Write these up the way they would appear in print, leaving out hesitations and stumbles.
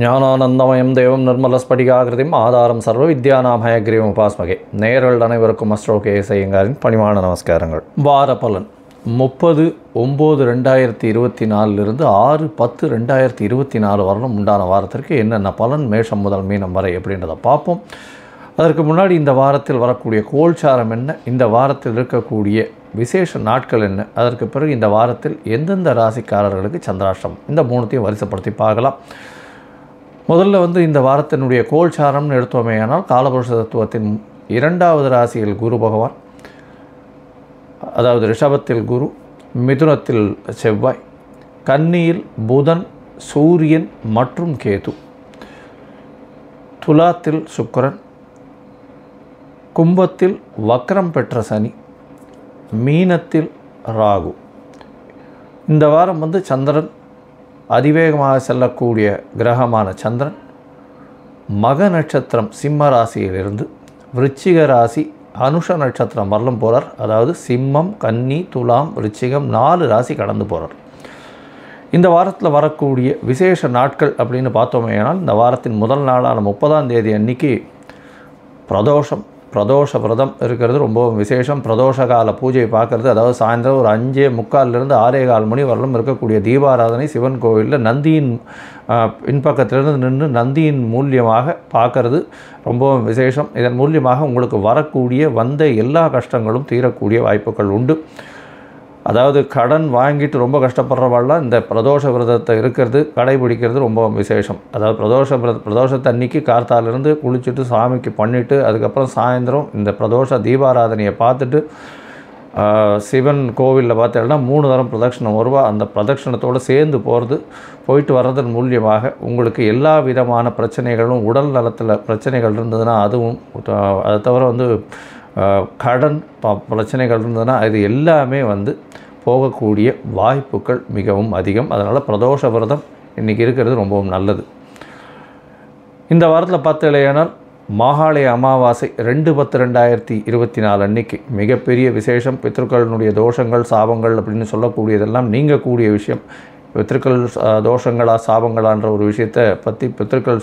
ஞானானந்தமயம் தேவம் நிர்மலஸ்படிகாகிருதிம் ஆதாரம் சர்வ வித்யாநாமயக்ரீவம் உபாஸ்மகே. நேயர்கள் அனைவருக்கும் அஸ்ட்ரோ கேஎஸ் ஐயங்காரின் பணிவான நமஸ்காரங்கள். வார பலன் 30/9/2024 6/10/2024 வரலும் உண்டான வாரத்திற்கு என்னென்ன பலன் மேஷம் முதல் மீனம் வரை அப்படின்றத பார்ப்போம். அதற்கு முன்னாடி இந்த வாரத்தில் வரக்கூடிய கோல்சாரம் என்ன, இந்த வாரத்தில் இருக்கக்கூடிய விசேஷ நாட்கள் என்ன, அதற்கு பிறகு இந்த வாரத்தில் எந்தெந்த ராசிக்காரர்களுக்கு சந்திராஷ்டமம், இந்த மூணுத்தையும் வரிசைப்படுத்தி பார்க்கலாம். முதல்ல இந்த வாரத்தினுடைய கோல்சாரம்னு எடுத்தோமேயானால் காலபுருஷ தத்துவத்தின் 2வது ராசியில் குரு பகவான், அதாவது ரிஷபத்தில் குரு, மிதுனத்தில் செவ்வாய், கன்னியில் புதன், சூரியன் மற்றும் கேது, துலாத்தில் சுக்கிரன், கும்பத்தில் வக்ரம் பெற்ற சனி, மீனத்தில் ராகு. இந்த வாரம் சந்திரன் அதிவேகமாக செல்லக்கூடிய கிரகமான சந்திரன் மக நட்சத்திரம் சிம்ம ராசியிலிருந்து விருச்சிக ராசி அனுஷ நட்சத்திரம் வரலும் போகிறார். அதாவது சிம்மம், கன்னி, துலாம், விருச்சிகம் 4 ராசி கடந்து போகிறார். இந்த வாரத்தில் வரக்கூடிய விசேஷ நாட்கள் அப்படின்னு பார்த்தோமேனால் இந்த வாரத்தின் முதல் நாளான 30ஆம் தேதி அன்னைக்கு பிரதோஷ விரதம் இருக்கிறது ரொம்பவும் விசேஷம். பிரதோஷ கால பூஜையை பார்க்குறது, அதாவது சாயந்தரம் ஒரு 5:45 6:15 மணி வரலும் இருக்கக்கூடிய தீபாராதனை சிவன் கோவிலில் நந்தியின் பின்பக்கத்திலிருந்து நின்று நந்தியின் மூலியமாக பார்க்கறது ரொம்பவும் விசேஷம். இதன் மூலியமாக உங்களுக்கு வரக்கூடிய வந்த எல்லா கஷ்டங்களும் தீரக்கூடிய வாய்ப்புகள் உண்டு. அதாவது கடன் வாங்கிட்டு ரொம்ப கஷ்டப்படுறவாள்லாம் இந்த பிரதோஷ விரதத்தை இருக்கிறது கடைபிடிக்கிறது ரொம்ப விசேஷம். அதாவது பிரதோஷத்தை அன்னைக்கு கார்த்தாலிருந்து குளிச்சுட்டு சாமிக்கு பண்ணிவிட்டு அதுக்கப்புறம் சாயந்தரம் இந்த பிரதோஷ தீபாராதனையை பார்த்துட்டு சிவன் கோவிலில் பார்த்தீங்கன்னா 3 தரம் பிரதட்சணம் வருவா. அந்த பிரதட்சணத்தோடு சேர்ந்து போயிட்டு வர்றதன் மூலியமாக உங்களுக்கு எல்லா விதமான பிரச்சனைகளும், உடல் நலத்தில் பிரச்சனைகள் இருந்ததுன்னா அதுவும், அதை தவிர கடன் பிரச்சனைகள் இருந்ததுன்னா அது எல்லாமே போகக்கூடிய வாய்ப்புகள் மிகவும் அதிகம். அதனால் பிரதோஷ விரதம் இன்றைக்கி இருக்கிறது ரொம்பவும் நல்லது. இந்த வாரத்தில் பார்த்தீங்கன்னா மாகாளய அமாவாசை 2/10/2024 அன்னைக்கு மிகப்பெரிய விசேஷம். பித்ருக்களினுடைய தோஷங்கள் சாபங்கள் அப்படின்னு சொல்லக்கூடியதெல்லாம் நீங்கக்கூடிய விஷயம். பித்ருக்கள் தோஷங்களா சாபங்களான்ற ஒரு விஷயத்தை பற்றி பித்ருக்கள்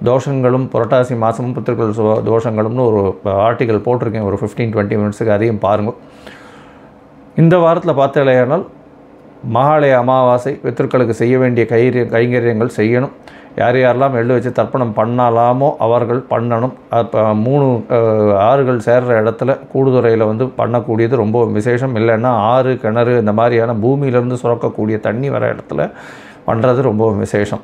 தோஷங்களும் புரட்டாசி மாதமும் பித்ருக்கள் தோஷங்களும்னு ஒரு ஆர்டிக்கல் போட்டிருக்கேன், ஒரு 15-20 மினிட்ஸுக்கு, அதையும் பாருங்கள். இந்த வாரத்தில் பார்த்தீங்கன்னா மகாலய அமாவாசை பித்ருக்களுக்கு செய்ய வேண்டிய கைங்கரியங்கள் செய்யணும். யாரெல்லாம் எள்ளு வச்சு தர்ப்பணம் பண்ணலாமோ அவர்கள் பண்ணணும். அப்போ 3 ஆறுகள் சேர்கிற இடத்துல கூடுதுறையில் பண்ணக்கூடியது ரொம்ப விசேஷம். இல்லைன்னா ஆறு, கிணறு இந்த மாதிரியான பூமியிலேருந்து சுரக்கக்கூடிய தண்ணி வர இடத்துல பண்ணுறது ரொம்ப விசேஷம்.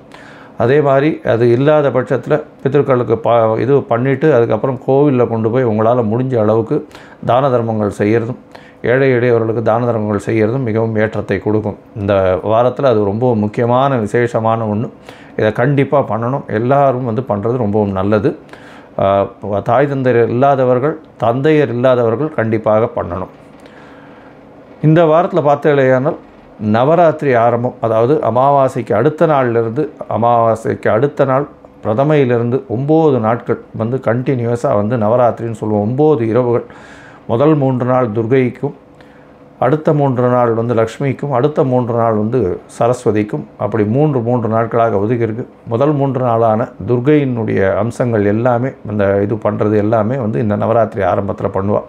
அதே மாதிரி அது இல்லாத பட்சத்தில் பித்ருக்களுக்கு இது பண்ணிவிட்டு அதுக்கப்புறம் கோவிலில் கொண்டு போய் உங்களால் முடிஞ்ச அளவுக்கு தான தர்மங்கள் செய்கிறதும், ஏழை எளியவர்களுக்கு தான தர்மங்கள் செய்கிறதும் மிகவும் ஏற்றத்தை கொடுக்கும். இந்த வாரத்தில் அது ரொம்ப முக்கியமான விசேஷமான ஒன்று. இதை கண்டிப்பாக பண்ணணும். எல்லாரும் பண்ணுறது ரொம்பவும் நல்லது. தாய் தந்தையர் இல்லாதவர்கள் கண்டிப்பாக பண்ணணும். இந்த வாரத்தில் பார்த்தீங்கன்னா நவராத்திரி ஆரம்பம், அதாவது அமாவாசைக்கு அடுத்த நாள் பிரதமையிலிருந்து 9 நாட்கள் கண்டினியூஸாக நவராத்திரின்னு சொல்லுவோம். 9 இரவுகள். முதல் 3 நாள் துர்கைக்கும், அடுத்த 3 நாள் லக்ஷ்மிக்கும், அடுத்த 3 நாள் சரஸ்வதிக்கும், அப்படி 3 நாட்களாக ஒதுக்கியிருக்கு. முதல் 3 நாளான துர்கையினுடைய அம்சங்கள் எல்லாமே இது பண்ணுறது எல்லாமே இந்த நவராத்திரி ஆரம்பத்தில் பண்ணுவாள்.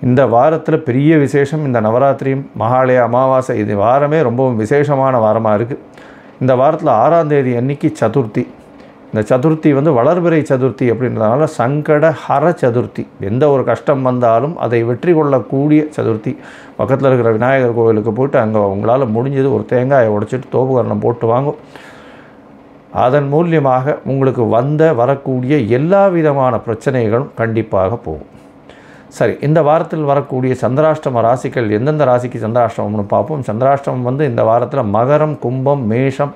இந்த வாரத்தில் பெரிய விசேஷம் இந்த நவராத்திரியும் மகாலய அமாவாசை. இது வாரமே ரொம்பவும் விசேஷமான வாரமாக இருக்குது. இந்த வாரத்தில் 6ஆம் தேதி அன்னைக்கு சதுர்த்தி. இந்த சதுர்த்தி வளர்பிறை சதுர்த்தி அப்படின்றதுனால சங்கட ஹர சதுர்த்தி. எந்த ஒரு கஷ்டம் வந்தாலும் அதை வெற்றி கொள்ளக்கூடிய சதுர்த்தி. பக்கத்தில் இருக்கிற விநாயகர் கோவிலுக்கு போய்ட்டு அங்கே உங்களால் முடிஞ்சது ஒரு தேங்காயை உடைச்சிட்டு தோப்புகரணம் போட்டு வாங்கும். அதன் மூலியமாக உங்களுக்கு வரக்கூடிய எல்லா விதமான பிரச்சனைகளும் கண்டிப்பாக போகும். சரி, இந்த வாரத்தில் வரக்கூடிய சந்திராஷ்டம ராசிகள் எந்தெந்த ராசிக்கு சந்திராஷ்டமம்னு பார்ப்போம். சந்திராஷ்டமம் இந்த வாரத்தில் மகரம், கும்பம், மேஷம்,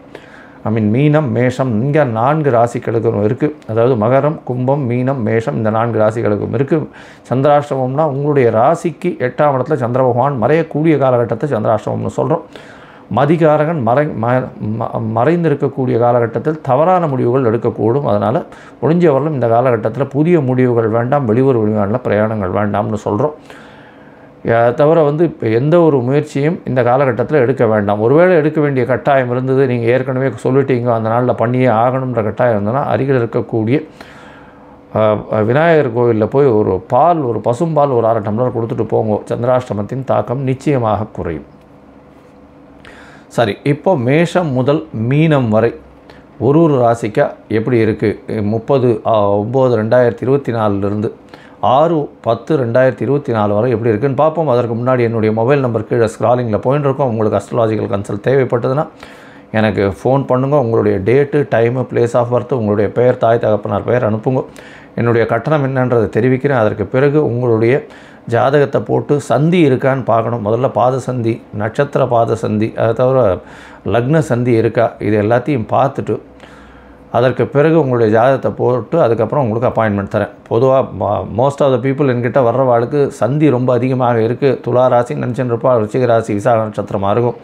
மீனம், மேஷம், இங்கே 4 ராசிகளுக்கும் இருக்குது. அதாவது மகரம், கும்பம், மீனம், மேஷம் இந்த 4 ராசிகளுக்கும் இருக்குது. சந்திராஷ்டமம்னா உங்களுடைய ராசிக்கு 8ஆம் இடத்துல சந்திர பகவான் மறையக்கூடிய காலகட்டத்தை சந்திராஷ்டமம்னு சொல்கிறோம். மதிகாரகன் மறைந்திருக்கக்கூடிய காலகட்டத்தில் தவறான முடிவுகள் எடுக்கக்கூடும். அதனால் முடிஞ்சவர்களும் இந்த காலகட்டத்தில் புதிய முடிவுகள் வேண்டாம், வெளியூர் வெளிநாட்டில் பிரயாணங்கள் வேண்டாம்னு சொல்கிறோம். தவிர வந்து இப்போ எந்த ஒரு முயற்சியும் இந்த காலகட்டத்தில் எடுக்க வேண்டாம். ஒருவேளை எடுக்க வேண்டிய கட்டாயம் இருந்தது, நீங்கள் ஏற்கனவே சொல்லிட்டீங்க அந்த நாளில் பண்ணியே ஆகணுன்ற கட்டாயம் இருந்ததுன்னா, அருகில் இருக்கக்கூடிய விநாயகர் கோயிலில் போய் ஒரு பசும்பால் ஒரு 1/2 டம்ளர் கொடுத்துட்டு போங்க. சந்திராஷ்டமத்தின் தாக்கம் நிச்சயமாக குறையும். சரி, இப்போ மேஷம் முதல் மீனம் வரை ஒரு ராசிக்கா எப்படி இருக்குது? 30/9/2024 6/10/2024 வரை எப்படி இருக்குன்னு பார்ப்போம். அதற்கு முன்னாடி என்னுடைய மொபைல் நம்பர் கீழே ஸ்க்ராலிங்கில் போயின்னு இருக்கோம். உங்களுக்கு அஸ்ட்ராலாஜிக்கல் கன்சல்ட் தேவைப்பட்டதுன்னா எனக்கு ஃபோன் பண்ணுங்கள். உங்களுடைய date, time, place of birth, உங்களுடைய பெயர், தாய் தகப்பனார் பெயர் அனுப்புங்க. என்னுடைய கட்டணம் என்னன்றதை தெரிவிக்கிறேன். அதற்கு பிறகு உங்களுடைய ஜாதகத்தை போட்டு சந்தி இருக்கான்னு பார்க்கணும். முதல்ல பாத சந்தி, நட்சத்திர பாத சந்தி, அதை தவிர லக்ன சந்தி இருக்கா, இது எல்லாத்தையும் பார்த்துட்டு அதற்கு பிறகு உங்களுடைய ஜாதகத்தை போட்டு அதுக்கப்புறம் உங்களுக்கு அப்பாயின்மெண்ட் தரேன். பொதுவாக மோஸ்ட் ஆஃப் த பீப்புள் என்கிட்ட வர்றவாளுக்கு சந்தி ரொம்ப அதிகமாக இருக்குது. துலா ராசி நினச்சின்னு இருப்பா, ரிச்சிக ராசி விசாக நட்சத்திரமாக இருக்கும்.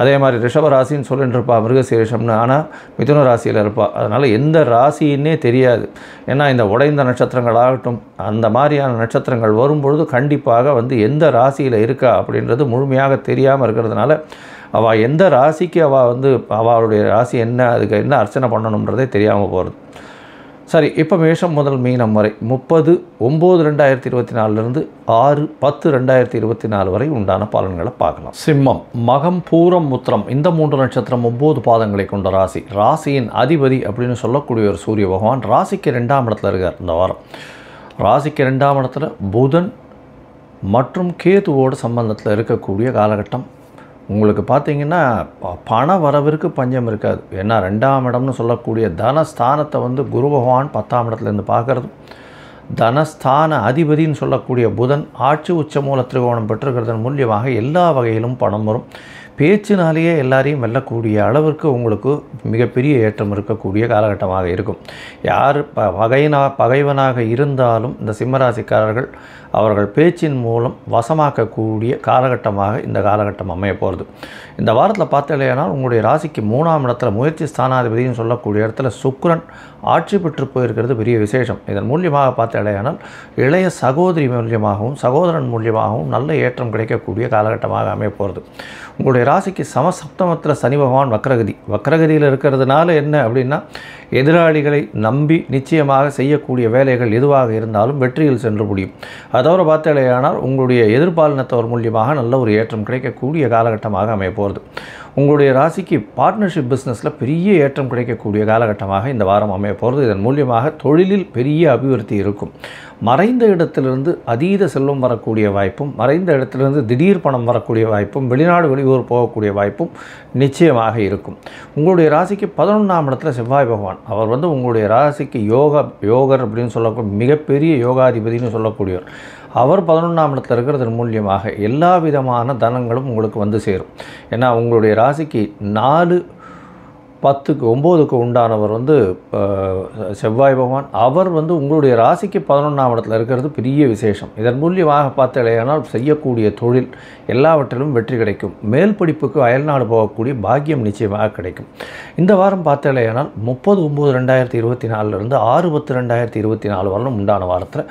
அதே மாதிரி ரிஷப ராசின்னு சொல்லிட்டு இருப்பா, மிருகசீரிஷம்னு. ஆனால் மிதுன ராசியில் இருப்பா. அதனால் எந்த ராசின்னே தெரியாது. ஏன்னா இந்த உடைந்த நட்சத்திரங்களாகட்டும் அந்த மாதிரியான நட்சத்திரங்கள் வரும்பொழுது கண்டிப்பாக வந்து எந்த ராசியில் இருக்கா அப்படின்றது முழுமையாக தெரியாமல் இருக்கிறதுனால அவள் எந்த ராசிக்கு அவளுடைய ராசி என்ன, அதுக்கு என்ன அர்ச்சனை பண்ணணுன்றதே தெரியாமல் போகிறது. சரி, இப்போ மேஷம் முதல் மீனம் வரை 30/9/2024 6/10/2024 வரை உண்டான பலன்களை பார்க்கலாம். சிம்மம், மகம், பூரம், உத்திரம் இந்த 3 நட்சத்திரம் 9 பாதங்களை கொண்ட ராசி. ராசியின் அதிபதி அப்படின்னு சொல்லக்கூடிய ஒரு சூரிய பகவான் ராசிக்கு 2ஆம் இடத்துல இருக்கார். இந்த வாரம் ராசிக்கு 2ஆம் இடத்துல புதன் மற்றும் கேதுவோட சம்பந்தத்தில் இருக்கக்கூடிய காலகட்டம். உங்களுக்கு பார்த்திங்கன்னா பண வரவிற்கு பஞ்சம் இருக்காது. ஏன்னா 2ஆம் இடம்னு சொல்லக்கூடிய தனஸ்தானத்தை வந்து குரு பகவான் 10ஆம் இடத்துலேருந்து பார்க்குறதும், தனஸ்தான அதிபதின்னு சொல்லக்கூடிய புதன் ஆட்சி உச்ச மூல திரிகோணம் பெற்றிருக்கிறதன் மூலியமாக எல்லா வகையிலும் பணம் வரும். பேச்சினாலேயே எல்லாரையும் வெல்லக்கூடிய அளவிற்கு உங்களுக்கு மிகப்பெரிய ஏற்றம் இருக்கக்கூடிய காலகட்டமாக இருக்கும். யார் பகைவனாக இருந்தாலும் இந்த சிம்மராசிக்காரர்கள் அவர்கள் பேச்சின் மூலம் வசமாக்கக்கூடிய காலகட்டமாக இந்த காலகட்டம் அமைய போகிறது. இந்த வாரத்தில் பார்த்தீங்கன்னா உங்களுடைய ராசிக்கு 3ஆம் இடத்துல முயற்சி ஸ்தானாதிபதினு சொல்லக்கூடிய இடத்துல சுக்கிரன் ஆட்சி பெற்று போயிருக்கிறது பெரிய விசேஷம். இதன் மூலியமாக பார்த்தீங்கன்னா இளைய சகோதரி மூலியமாகவும் சகோதரன் மூலியமாகவும் நல்ல ஏற்றம் கிடைக்கக்கூடிய காலகட்டமாக அமைய போகிறது. உங்களுடைய ராசிக்கு சமசப்தமத்தில் சனி பகவான் வக்ரகதியில் இருக்கிறதுனால என்ன அப்படின்னா, எதிராளிகளை நம்பி நிச்சயமாக செய்யக்கூடிய வேலைகள் எதுவாக இருந்தாலும் வெற்றியில் சென்று முடியும். அதோடு பார்த்தேனால் உங்களுடைய எதிர்பாலினத்தவர் மூலியமாக நல்ல ஒரு ஏற்றம் கிடைக்கக்கூடிய காலகட்டமாக அமைய போகிறது. உங்களுடைய ராசிக்கு பார்ட்னர்ஷிப் பிஸ்னஸில் பெரிய ஏற்றம் கிடைக்கக்கூடிய காலகட்டமாக இந்த வாரம் அமைய போகிறது. இதன் மூலியமாக தொழிலில் பெரிய அபிவிருத்தி இருக்கும். மறைந்த இடத்திலிருந்து அதீத செல்வம் வரக்கூடிய வாய்ப்பும், மறைந்த இடத்திலிருந்து திடீர் பணம் வரக்கூடிய வாய்ப்பும், வெளிநாடு வெளியூர் போகக்கூடிய வாய்ப்பும் நிச்சயமாக இருக்கும். உங்களுடைய ராசிக்கு 11ஆம் இடத்துல செவ்வாய் பகவான் அவர் உங்களுடைய ராசிக்கு யோகர் அப்படின்னு சொல்லக்கூடிய மிகப்பெரிய யோகாதிபதினு சொல்லக்கூடியவர். அவர் 11ஆம் இடத்துல இருக்கிறதன் மூலியமாக எல்லா விதமான தனங்களும் உங்களுக்கு வந்து சேரும். ஏன்னா உங்களுடைய ராசிக்கு 4, 10க்கு 9க்கு உண்டானவர் செவ்வாய் பகவான். அவர் உங்களுடைய ராசிக்கு 11ஆம் இடத்துல இருக்கிறது பெரிய விசேஷம். இதன் மூலியமாக பார்த்தேனால் செய்யக்கூடிய தொழில் எல்லாவற்றிலும் வெற்றி கிடைக்கும். மேல் படிப்புக்கு அயல்நாடு போகக்கூடிய பாக்கியம் நிச்சயமாக கிடைக்கும். இந்த வாரம் பார்த்தேனால் 30/9/2024 6/10/2024 வரலும் உண்டான வாரத்தில்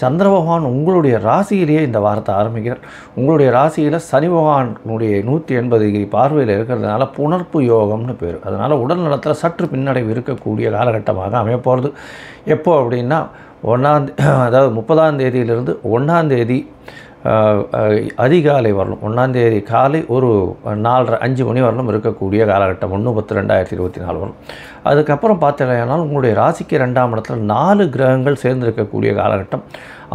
சந்திர பகவான் உங்களுடைய ராசியிலேயே இந்த வாரத்தை ஆரம்பிக்கிறார். உங்களுடைய ராசியில் சனி பகவானுடைய 180 டிகிரி பார்வையில் இருக்கிறதுனால புணர்ப்பு யோகம்னு பேர். அதனால் உடல் நலத்தில் சற்று பின்னடைவு இருக்கக்கூடிய காலகட்டமாக அமையப்போகிறது. எப்போ அப்படின்னா அதாவது 30ஆம் தேதியிலிருந்து 1ஆம் தேதி அதிகாலை வரலும், 1ஆம் தேதி காலை ஒரு 4:30-5 மணி வரலும் இருக்கக்கூடிய காலகட்டம் 1/10/2024 வரும். அதுக்கப்புறம் பார்த்தீங்கன்னா உங்களுடைய ராசிக்கு 2ஆம் இடத்துல 4 கிரகங்கள் சேர்ந்திருக்கக்கூடிய காலகட்டம்.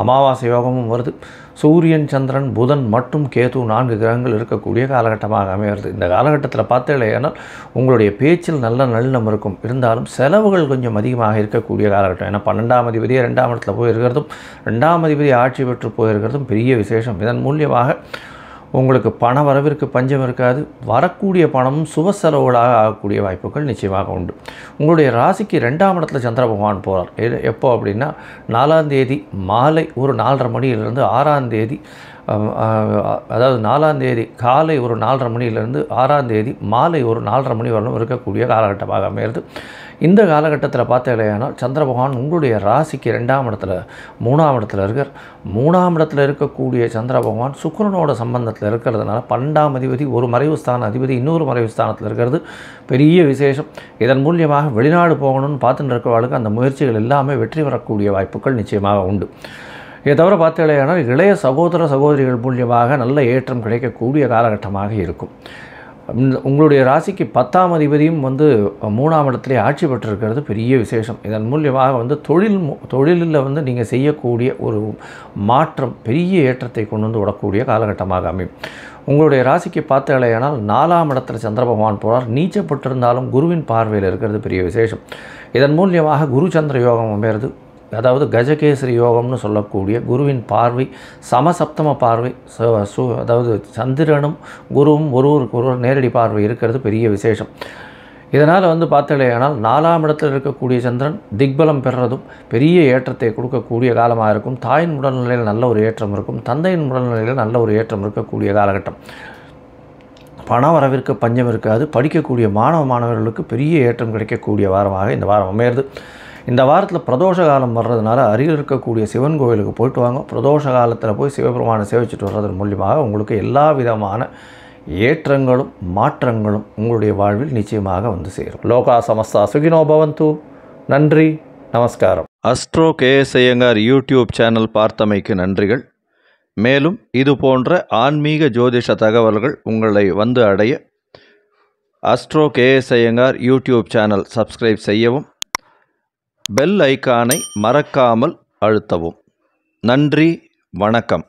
அமாவாசை யோகமும் வருது. சூரியன், சந்திரன், புதன் மற்றும் கேது 4 கிரகங்கள் இருக்கக்கூடிய காலகட்டமாக அமைகிறது. இந்த காலகட்டத்தில் பார்த்தீங்கன்னா உங்களுடைய பேச்சில் நல்ல நல்லம் இருக்கும். இருந்தாலும் செலவுகள் கொஞ்சம் அதிகமாக இருக்கக்கூடிய காலகட்டம். ஏன்னா 12ஆம் அதிபதியே 2ஆம் இடத்துல போயிருக்கிறதும் 2ஆம் அதிபதி ஆட்சி பெற்று போயிருக்கிறதும் பெரிய விசேஷம். இதன் மூலியமாக உங்களுக்கு பண வரவிற்கு பஞ்சம் இருக்காது. வரக்கூடிய பணமும் சுப செலவுகளாக ஆகக்கூடிய வாய்ப்புகள் நிச்சயமாக உண்டு. உங்களுடைய ராசிக்கு 2ஆம் இடத்துல சந்திர பகவான் போகிறார். எப்போ அப்படின்னா 4ஆம் தேதி மாலை ஒரு 4:30 மணியிலிருந்து 6ஆம் தேதி அதாவது 4ஆம் தேதி காலை ஒரு 4:30 மணியிலிருந்து 6ஆம் தேதி மாலை ஒரு 4:30 மணி வரலும் இருக்கக்கூடிய காலகட்டமாக அமைகிறது. இந்த காலகட்டத்தில் பார்த்தீங்கன்னா சந்திர பகவான் உங்களுடைய ராசிக்கு 2ஆம் இடத்துல 3ஆம் இடத்துல இருக்கார். 3ஆம் இடத்துல இருக்கக்கூடிய சந்திர பகவான் சுக்கிரனோட சம்பந்தத்தில் இருக்கிறதுனால 12ஆம் அதிபதி ஒரு மறைவு ஸ்தான அதிபதி இன்னொரு மறைவு ஸ்தானத்தில் இருக்கிறது பெரிய விசேஷம். இதன் மூலியமாக வெளிநாடு போகணும்னு பார்த்துட்டு இருக்கிறவர்களுக்கு அந்த முயற்சிகள் எல்லாமே வெற்றி பெறக்கூடிய வாய்ப்புகள் நிச்சயமாக உண்டு. இதை தவிர பார்த்தீங்கன்னா இளைய சகோதர சகோதரிகள் மூலியமாக நல்ல ஏற்றம் கிடைக்கக்கூடிய காலகட்டமாக இருக்கும். உங்களுடைய ராசிக்கு 10ஆம் அதிபதியும் 3ஆம் இடத்திலே ஆட்சி பெற்றிருக்கிறது பெரிய விசேஷம். இதன் மூலியமாக தொழிலில் நீங்கள் செய்யக்கூடிய ஒரு மாற்றம் பெரிய ஏற்றத்தை கொண்டு விடக்கூடிய காலகட்டமாக அமையும். உங்களுடைய ராசிக்கு பார்த்தீங்கன்னா 4ஆம் இடத்துல சந்திர பகவான் போகிறார். நீச்சப்பட்டிருந்தாலும் குருவின் பார்வையில் இருக்கிறது பெரிய விசேஷம். இதன் மூலியமாக குரு சந்திர யோகம் அமைகிறது. அதாவது கஜகேசரி யோகம்னு சொல்லக்கூடிய குருவின் பார்வை சமசப்தம பார்வை, அதாவது சந்திரனும் குருவும் ஒருவர் நேரடி பார்வை இருக்கிறது பெரிய விசேஷம். இதனால் பார்த்தீங்கன்னா 4ஆம் இடத்தில் இருக்கக்கூடிய சந்திரன் திக்பலம் பெறுறதும் பெரிய ஏற்றத்தை கொடுக்கக்கூடிய காலமாக இருக்கும். தாயின் உடல்நிலையில் நல்ல ஒரு ஏற்றம் இருக்கும். தந்தையின் உடல்நிலையில் நல்ல ஒரு ஏற்றம் இருக்கக்கூடிய காலகட்டம். பண வரவிற்கு பஞ்சம் இருக்காது. படிக்கக்கூடிய மாணவர்களுக்கு பெரிய ஏற்றம் கிடைக்கக்கூடிய வாரமாக இந்த வாரம் அமையிறது. இந்த வாரத்தில் பிரதோஷ காலம் வர்றதுனால அருகில் இருக்கக்கூடிய சிவன் கோவிலுக்கு போயிட்டு வாங்க. பிரதோஷ காலத்தில் போய் சிவபெருமானை சேவிச்சுட்டு வர்றதன் மூலியமாக உங்களுக்கு எல்லா விதமான ஏற்றங்களும் மாற்றங்களும் உங்களுடைய வாழ்வில் நிச்சயமாக சேரும். லோகா சமஸ்தா சுகினோ பவந்து. நன்றி, நமஸ்காரம். Astro KS Iyengar YouTube channel பார்த்தமைக்கு நன்றிகள். மேலும் இது போன்ற ஆன்மீக ஜோதிஷ தகவல்கள் உங்களை அடைய Astro KS Iyengar YouTube channel subscribe செய்யவும், பெல் ஐக்கானை மறக்காமல் அழுத்தவும். நன்றி, வணக்கம்.